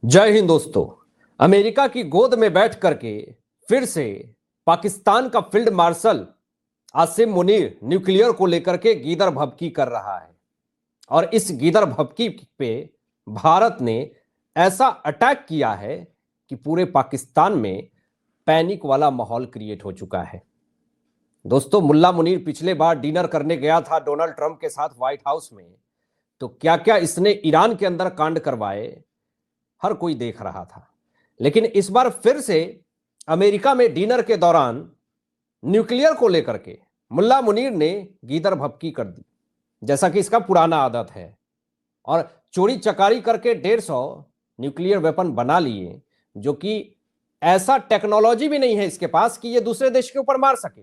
जय हिंद दोस्तों। अमेरिका की गोद में बैठ करके फिर से पाकिस्तान का field marshal Asim Munir nuclear को लेकर के गीदड़ भभकी कर रहा है। और इस गीदड़ भभकी पे भारत ने ऐसा अटैक किया है कि पूरे पाकिस्तान में पैनिक वाला माहौल क्रिएट हो चुका है। दोस्तों, मुल्ला मुनीर पिछले बार डिनर करने गया था डोनाल्ड ट्रंप के साथ व्हाइट हाउस में, तो क्या क्या इसने ईरान के अंदर कांड करवाए हर कोई देख रहा था। लेकिन इस बार फिर से अमेरिका में डिनर के दौरान न्यूक्लियर को लेकर के मुल्ला मुनीर ने गीदड़ भभकी कर दी, जैसा कि इसका पुराना आदत है। और चोरी चकारी करके 150 न्यूक्लियर वेपन बना लिए, जो कि ऐसा टेक्नोलॉजी भी नहीं है इसके पास कि ये दूसरे देश के ऊपर मार सके।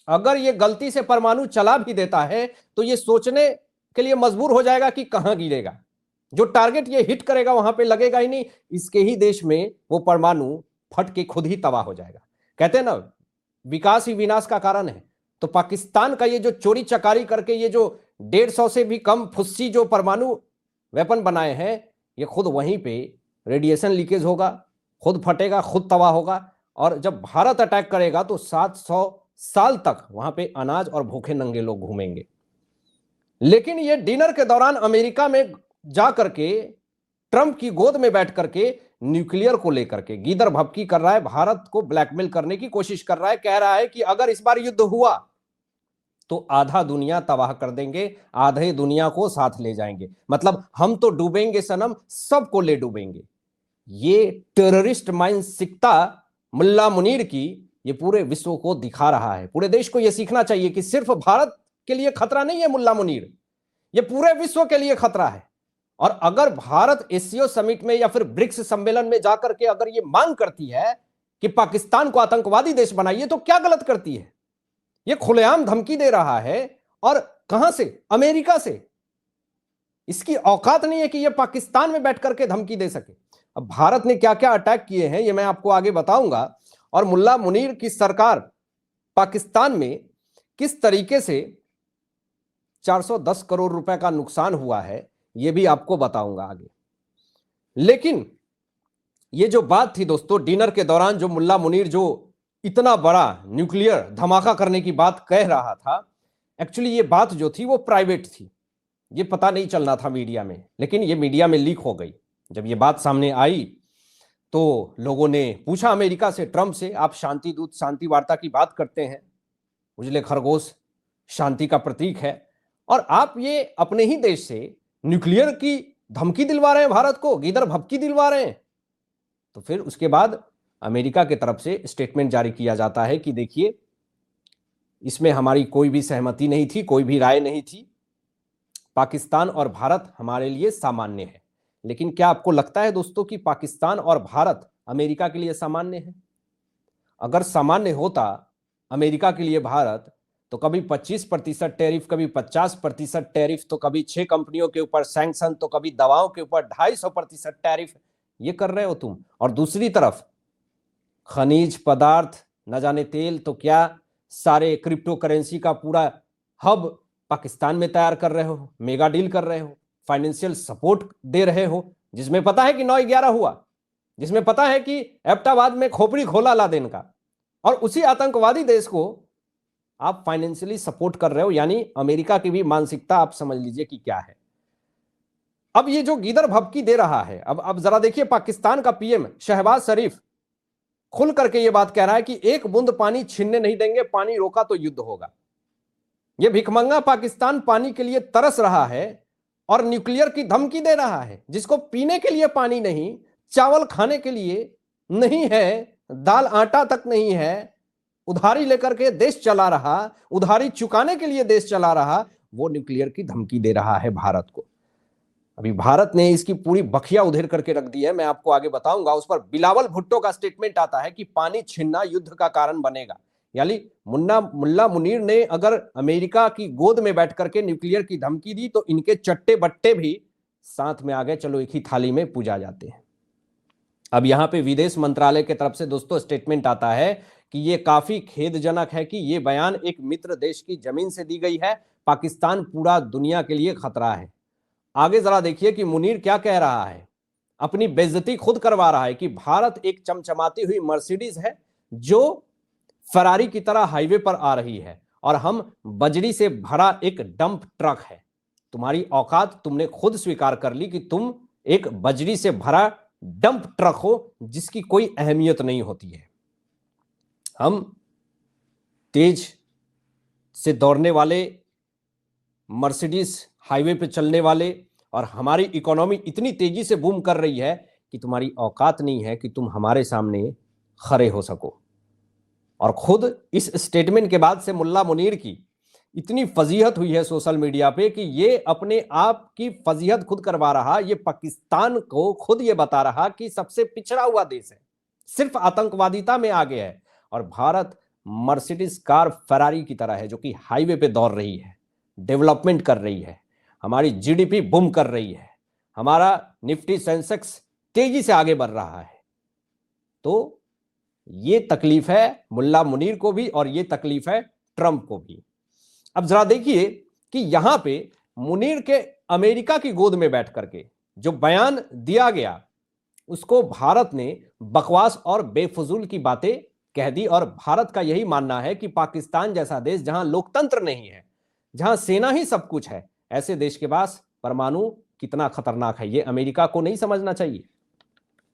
अगर ये गलती से परमाणु चला भी देता है तो ये सोचने के लिए मजबूर हो जाएगा कि कहां गिरेगा। जो टारगेट ये हिट करेगा वहां पे लगेगा ही नहीं, इसके ही देश में वो परमाणु फट के खुद ही तबाह हो जाएगा। कहते हैं ना, विकास ही विनाश का कारण है। तो पाकिस्तान का ये जो चोरी चकारी करके ये जो 150 से भी कम फुस्सी जो परमाणु वेपन बनाए हैं, ये खुद वहीं पे रेडिएशन लीकेज होगा, खुद फटेगा, खुद तबाह होगा। और जब भारत अटैक करेगा तो 700 साल तक वहां पे अनाज और भूखे नंगे लोग घूमेंगे। लेकिन ये डिनर के दौरान अमेरिका में जा करके ट्रंप की गोद में बैठ करके न्यूक्लियर को लेकर के गीदड़ भभकी कर रहा है, भारत को ब्लैकमेल करने की कोशिश कर रहा है। कह रहा है कि अगर इस बार युद्ध हुआ तो आधा दुनिया तबाह कर देंगे, आधे दुनिया को साथ ले जाएंगे। मतलब हम तो डूबेंगे सनम, सबको ले डूबेंगे। ये टेररिस्ट मानसिकता मुल्ला मुनीर की ये पूरे विश्व को दिखा रहा है। पूरे देश को यह सीखना चाहिए कि सिर्फ भारत के लिए खतरा नहीं है मुल्ला मुनीर, ये पूरे विश्व के लिए खतरा है। और अगर भारत एससीओ समिट में या फिर ब्रिक्स सम्मेलन में जाकर के अगर ये मांग करती है कि पाकिस्तान को आतंकवादी देश बनाइए, तो क्या गलत करती है? ये खुलेआम धमकी दे रहा है। और कहां से? अमेरिका से। इसकी औकात नहीं है कि ये पाकिस्तान में बैठ करके धमकी दे सके। अब भारत ने क्या क्या अटैक किए हैं ये मैं आपको आगे बताऊंगा। और मुल्ला मुनीर की सरकार पाकिस्तान में किस तरीके से 410 करोड़ रुपए का नुकसान हुआ है ये भी आपको बताऊंगा आगे। लेकिन ये जो बात थी दोस्तों, डिनर के दौरान जो मुल्ला मुनीर जो इतना बड़ा न्यूक्लियर धमाका करने की बात कह रहा था, एक्चुअली ये बात जो थी वो प्राइवेट थी, ये पता नहीं चलना था मीडिया में। लेकिन ये मीडिया में लीक हो गई। जब ये बात सामने आई तो लोगों ने पूछा अमेरिका से, ट्रंप से, आप शांति दूत, शांति वार्ता की बात करते हैं, उजले खरगोश शांति का प्रतीक है, और आप ये अपने ही देश से न्यूक्लियर की धमकी दिलवा रहे हैं, भारत को गीदड़ भभकी दिलवा रहे हैं। तो फिर उसके बाद अमेरिका की तरफ से स्टेटमेंट जारी किया जाता है कि देखिए, इसमें हमारी कोई भी सहमति नहीं थी, कोई भी राय नहीं थी, पाकिस्तान और भारत हमारे लिए सामान्य है। लेकिन क्या आपको लगता है दोस्तों कि पाकिस्तान और भारत अमेरिका के लिए सामान्य है? अगर सामान्य होता अमेरिका के लिए भारत, तो कभी 25% टैरिफ, कभी 50% टैरिफ, तो कभी 6 कंपनियों के ऊपर सैंक्शन, तो कभी दवाओं के ऊपर 250% टैरिफ ये कर रहे हो तुम। और दूसरी तरफ खनिज पदार्थ, न जाने तेल तो क्या, सारे क्रिप्टो करेंसी का पूरा हब पाकिस्तान में तैयार कर रहे हो, मेगा डील कर रहे हो, फाइनेंशियल सपोर्ट दे रहे हो, जिसमें पता है कि 9/11 हुआ, जिसमें पता है कि एबटाबाद में खोपड़ी खोला लादेन का, और उसी आतंकवादी देश को आप फाइनेंशियली सपोर्ट कर रहे हो। यानी अमेरिका की भी मानसिकता आप समझ लीजिए कि क्या है। अब ये जो गीदड़ भभकी दे रहा है, अब जरा देखिए, पाकिस्तान का पीएम शहबाज शरीफ खुल करके ये बात कह रहा है कि एक बूंद पानी छीनने नहीं देंगे, पानी रोका तो युद्ध होगा। ये भिखमंगा पाकिस्तान पानी के लिए तरस रहा है और न्यूक्लियर की धमकी दे रहा है, जिसको पीने के लिए पानी नहीं, चावल खाने के लिए नहीं है, दाल आटा तक नहीं है, उधारी लेकर के देश चला रहा, उधारी चुकाने के लिए देश चला रहा, वो न्यूक्लियर की धमकी दे रहा है भारत को। अभी भारत ने इसकी पूरी बखिया उधेड़ करके रख दी है, मैं आपको आगे बताऊंगा। उस पर बिलावल भुट्टो का स्टेटमेंट आता है कि पानी छीनना युद्ध का कारण बनेगा। यानी मुल्ला मुनीर ने अगर अमेरिका की गोद में बैठ करके न्यूक्लियर की धमकी दी तो इनके चट्टे बट्टे भी साथ में आ गए, चलो एक ही थाली में पूजा जाते हैं। अब यहां पे विदेश मंत्रालय की तरफ से दोस्तों स्टेटमेंट आता है कि यह काफी खेदजनक है कि यह बयान एक मित्र देश की जमीन से दी गई है, पाकिस्तान पूरा दुनिया के लिए खतरा है। आगे जरा देखिए कि मुनीर क्या कह रहा है। अपनी बेइज्जती खुद करवा रहा है कि भारत एक चमचमाती हुई मर्सिडीज है जो फरारी की तरह हाईवे पर आ रही है और हम बजरी से भरा एक डंप ट्रक है। तुम्हारी औकात तुमने खुद स्वीकार कर ली कि तुम एक बजरी से भरा डंप ट्रक हो जिसकी कोई अहमियत नहीं होती है। हम तेज से दौड़ने वाले मर्सिडीज हाईवे पे चलने वाले और हमारी इकोनॉमी इतनी तेजी से बूम कर रही है कि तुम्हारी औकात नहीं है कि तुम हमारे सामने खड़े हो सको। और खुद इस स्टेटमेंट के बाद से मुल्ला मुनीर की इतनी फजीहत हुई है सोशल मीडिया पे कि ये अपने आप की फजीहत खुद करवा रहा, ये पाकिस्तान को खुद ये बता रहा कि सबसे पिछड़ा हुआ देश है, सिर्फ आतंकवादिता में आगे है, और भारत मर्सिडीज कार फरारी की तरह है जो कि हाईवे पे दौड़ रही है, डेवलपमेंट कर रही है, हमारी जीडीपी बूम कर रही है, हमारा निफ्टी सेंसेक्स तेजी से आगे बढ़ रहा है। तो ये तकलीफ है मुल्ला मुनीर को भी और ये तकलीफ है ट्रंप को भी। अब जरा देखिए कि यहां पे मुनीर के अमेरिका की गोद में बैठ करके जो बयान दिया गया उसको भारत ने बकवास और बेफजूल की बातें कह दी। और भारत का यही मानना है कि पाकिस्तान जैसा देश जहां लोकतंत्र नहीं है, जहां सेना ही सब कुछ है, ऐसे देश के पास परमाणु कितना खतरनाक है ये अमेरिका को नहीं समझना चाहिए।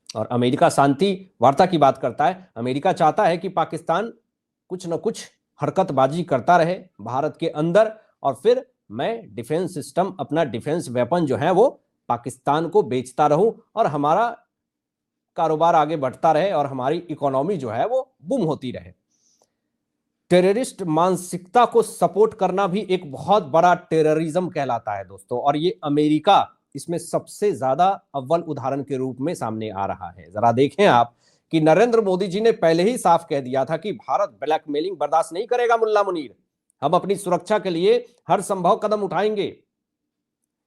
और अमेरिका शांति वार्ता की बात करता है, अमेरिका चाहता है कि पाकिस्तान कुछ न कुछ हरकतबाजी करता रहे भारत के अंदर, और फिर मैं डिफेंस सिस्टम, अपना डिफेंस वेपन जो है वो पाकिस्तान को बेचता रहूं और हमारा कारोबार आगे बढ़ता रहे और हमारी इकोनॉमी जो है वो बूम होती रहे। टेररिस्ट मानसिकता को सपोर्ट करना भी एक बहुत बड़ा टेररिज्म कहलाता है दोस्तों, और ये अमेरिका इसमें सबसे ज्यादा अव्वल उदाहरण के रूप में सामने आ रहा है। जरा देखें आप कि नरेंद्र मोदी जी ने पहले ही साफ कह दिया था कि भारत ब्लैकमेलिंग बर्दाश्त नहीं करेगा मुल्ला मुनीर, हम अपनी सुरक्षा के लिए हर संभव कदम उठाएंगे।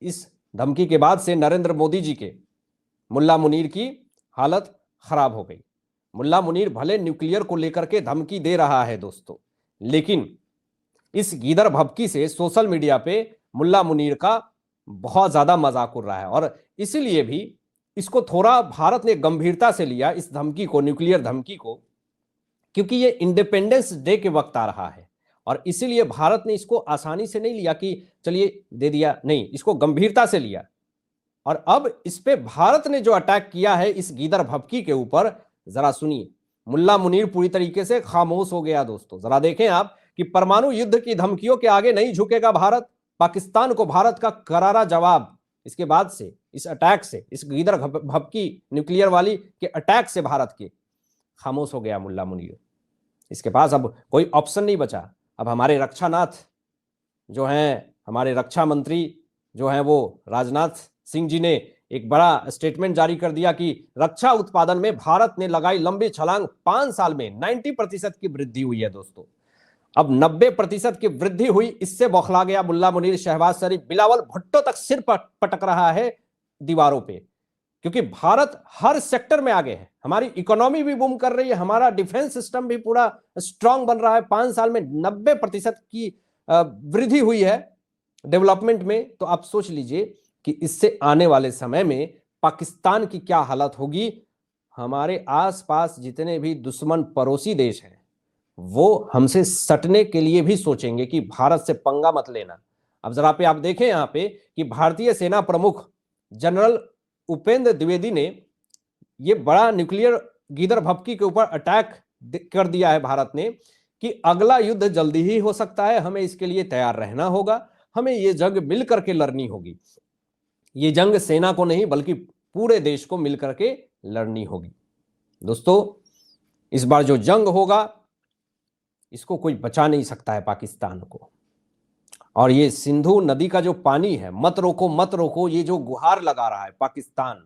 इस धमकी के बाद से नरेंद्र मोदी जी के मुल्ला मुनीर की हालत खराब हो गई। मुल्ला मुनीर भले न्यूक्लियर को लेकर के धमकी दे रहा है दोस्तों, लेकिन इस गीदड़ भभकी से सोशल मीडिया पे मुल्ला मुनीर का बहुत ज्यादा मजाक उड़ रहा है, और इसीलिए भी इसको थोड़ा भारत ने गंभीरता से लिया इस धमकी को, न्यूक्लियर धमकी को, क्योंकि ये इंडिपेंडेंस डे के वक्त आ रहा है और इसीलिए भारत ने इसको आसानी से नहीं लिया कि चलिए दे दिया, नहीं, इसको गंभीरता से लिया। और अब इस पे भारत ने जो अटैक किया है इस गीदड़ भभकी के ऊपर, जरा सुनिए। मुल्ला मुनीर पूरी तरीके से खामोश हो गया दोस्तों। जरा देखें आप कि परमाणु युद्ध की धमकियों के आगे नहीं झुकेगा भारत। पाकिस्तान को भारत का करारा जवाब इसके बाद से, इस अटैक से, इस गीदड़ भभकी न्यूक्लियर वाली के अटैक से भारत के खामोश हो गया मुल्ला मुनीर। इसके पास अब कोई ऑप्शन नहीं बचा। अब हमारे रक्षानाथ जो हैं, हमारे रक्षा मंत्री जो हैं वो राजनाथ सिंह जी ने एक बड़ा स्टेटमेंट जारी कर दिया कि रक्षा उत्पादन में भारत ने लगाई लंबी छलांग, 5 साल में 90% की वृद्धि हुई है दोस्तों। अब 90% की वृद्धि हुई, इससे बौखला गया मुल्ला मुनीर। शहबाज शरीफ, बिलावल भुट्टो तक सिर पटक रहा है दीवारों पे, क्योंकि भारत हर सेक्टर में आगे है, हमारी इकोनॉमी भी बूम कर रही है, हमारा डिफेंस सिस्टम भी पूरा स्ट्रांग बन रहा है। 5 साल में 90% की वृद्धि हुई है डेवलपमेंट में। तो आप सोच लीजिए कि इससे आने वाले समय में पाकिस्तान की क्या हालत होगी। हमारे आसपास जितने भी दुश्मन पड़ोसी देश हैं वो हमसे सटने के लिए भी सोचेंगे कि भारत से पंगा मत लेना। अब जरा पे आप देखें यहां पे कि भारतीय सेना प्रमुख जनरल उपेंद्र द्विवेदी ने ये बड़ा न्यूक्लियर गीदड़ भभकी के ऊपर अटैक कर दिया है भारत ने कि अगला युद्ध जल्दी ही हो सकता है, हमें इसके लिए तैयार रहना होगा, हमें ये जंग मिल करके लड़नी होगी। ये जंग सेना को नहीं बल्कि पूरे देश को मिल करके लड़नी होगी। दोस्तों, इस बार जो जंग होगा इसको कोई बचा नहीं सकता है पाकिस्तान को। और ये सिंधु नदी का जो पानी है, मत रोको मत रोको, ये जो गुहार लगा रहा है पाकिस्तान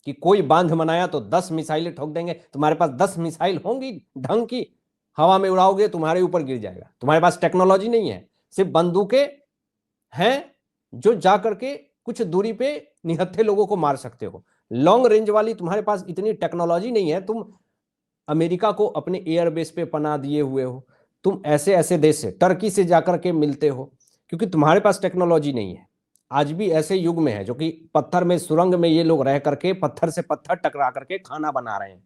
कि कोई बांध बनाया तो 10 मिसाइलें ठोक देंगे, तुम्हारे पास 10 मिसाइल होंगी ढंग की, हवा में उड़ाओगे तुम्हारे ऊपर गिर जाएगा। तुम्हारे पास टेक्नोलॉजी नहीं है, सिर्फ बंदूकें हैं जो जा करके कुछ दूरी पे निहत्थे लोगों को मार सकते हो। लॉन्ग रेंज वाली तुम्हारे पास इतनी टेक्नोलॉजी नहीं है। तुम अमेरिका को अपने एयरबेस पे पनाह दिए हुए हो, तुम ऐसे ऐसे देश से, टर्की से जाकर के मिलते हो क्योंकि तुम्हारे पास टेक्नोलॉजी नहीं है। आज भी ऐसे युग में है जो कि पत्थर में सुरंग में ये लोग रह करके पत्थर से पत्थर टकरा करके खाना बना रहे हैं।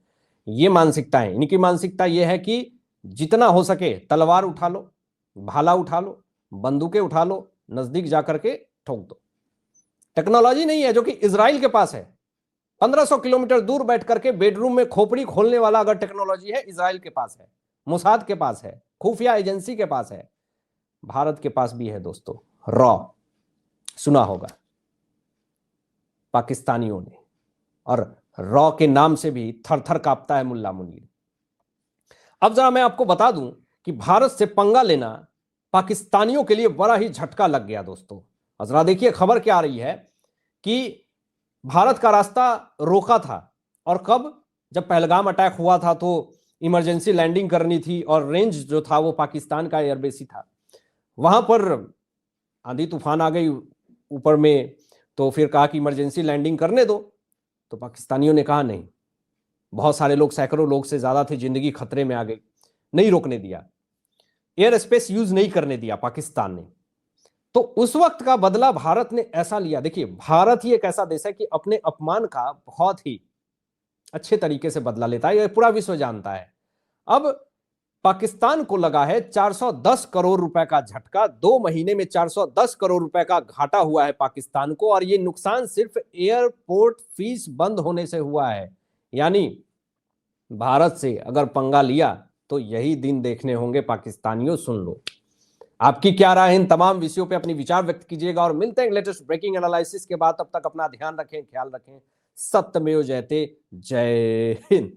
ये मानसिकता है इनकी। मानसिकता ये है कि जितना हो सके तलवार उठा लो, भाला उठा लो, बंदूकें उठा लो, नजदीक जाकर के ठोक दो। टेक्नोलॉजी नहीं है जो कि इजराइल के पास है। 1500 किलोमीटर दूर बैठ करके बेडरूम में खोपड़ी खोलने वाला अगर टेक्नोलॉजी है, इजराइल के पास है, मोसाद के पास है, खुफिया एजेंसी के पास है, भारत के पास भी है दोस्तों। रॉ सुना होगा पाकिस्तानियों ने, और रॉ के नाम से भी थर थर कांपता है मुल्ला मुनीर। अब जरा मैं आपको बता दूं कि भारत से पंगा लेना पाकिस्तानियों के लिए बड़ा ही झटका लग गया दोस्तों। जरा देखिए खबर क्या आ रही है कि भारत का रास्ता रोका था, और कब? जब पहलगाम अटैक हुआ था तो इमरजेंसी लैंडिंग करनी थी, और रेंज जो था वो पाकिस्तान का एयरबेस ही था। वहां पर आंधी तूफान आ गई ऊपर में, तो फिर कहा कि इमरजेंसी लैंडिंग करने दो। तो पाकिस्तानियों ने कहा नहीं, बहुत सारे लोग, सैकड़ों लोग से ज्यादा थे, जिंदगी खतरे में आ गई, नहीं रोकने दिया, एयर स्पेस यूज नहीं करने दिया पाकिस्तान ने। तो उस वक्त का बदला भारत ने ऐसा लिया। देखिए भारत ही एक ऐसा देश है कि अपने अपमान का बहुत ही अच्छे तरीके से बदला लेता है, यह पूरा विश्व जानता है। अब पाकिस्तान को लगा है 410 करोड़ रुपए का झटका। 2 महीने में 410 करोड़ रुपए का घाटा हुआ है पाकिस्तान को, और यह नुकसान सिर्फ एयरपोर्ट फीस बंद होने से हुआ है। यानी भारत से अगर पंगा लिया तो यही दिन देखने होंगे पाकिस्तानियों। सुन लो आपकी क्या राय है इन तमाम विषयों पे, अपनी विचार व्यक्त कीजिएगा, और मिलते हैं लेटेस्ट ब्रेकिंग एनालिसिस के बाद। तब तक अपना ध्यान रखें, ख्याल रखें। सत्यमेव जयते। जय हिंद।